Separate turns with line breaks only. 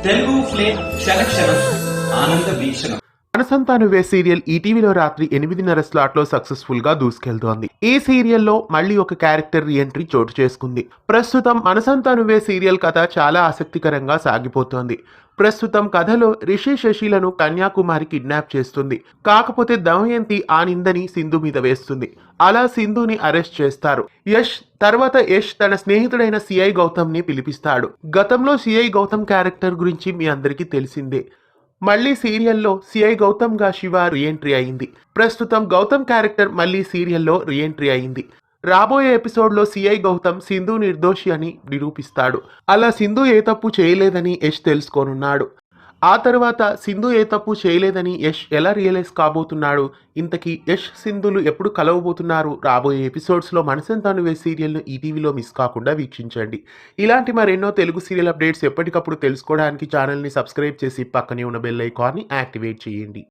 Telugu flame క్షణక్షణం ఆనంద వీక్షణం.
మనసంతా నువ్వే సీరియల్ ఈటీవీలో రాత్రి 8:30 స్లాట్లో సక్సెస్ఫుల్ గా దూసుకెళ్తోంది. ఈ సీరియల్లో మళ్ళీ ఒక క్యారెక్టర్ రీఎంట్రీ చోటు చేసుకుంది. ప్రస్తుతం మనసంతా నువ్వే సీరియల్ కథ చాలా ఆసక్తికరంగా సాగిపోతోంది. ప్రస్తుతం కథలో రిషి శశిలను కన్యాకుమారి కిడ్నాప్ చేస్తుంది. కాకపోతే దమయంతి ఆ నిందని సింధు మీద వేస్తుంది. అలా సింధుని అరెస్ట్ చేస్తారు. తర్వాత యష్ తన స్నేహితుడైన సిఐ గౌతమ్ ని పిలిపిస్తాడు. గతంలో సిఐ గౌతమ్ క్యారెక్టర్ గురించి మీ అందరికీ తెలిసిందే. మళ్ళీ సీరియల్లో సిఐ గౌతమ్ గా శివ రీఎంట్రీ అయింది. ప్రస్తుతం గౌతమ్ క్యారెక్టర్ మళ్ళీ సీరియల్లో రీఎంట్రీ అయింది. రాబోయే ఎపిసోడ్లో సిఐ గౌతమ్ సింధు నిర్దోషి అని నిరూపిస్తాడు. అలా సింధు ఏ తప్పు చేయలేదని యష్ తెలుసుకోనున్నాడు. ఆ తర్వాత సింధు ఏ తప్పు చేయలేదని యష్ ఎలా రియలైజ్ కాబోతున్నాడు? ఇంతకీ యష్ సింధులు ఎప్పుడు కలవబోతున్నారు? రాబోయే ఎపిసోడ్స్లో మనసంతా నువ్వే సీరియల్ను ఈటీవీలో మిస్ కాకుండా వీక్షించండి. ఇలాంటి మరెన్నో తెలుగు సీరియల్ అప్డేట్స్ ఎప్పటికప్పుడు తెలుసుకోవడానికి ఛానల్ని సబ్స్క్రైబ్ చేసి పక్కనే ఉన్న బెల్ ఐకాన్ని యాక్టివేట్ చేయండి.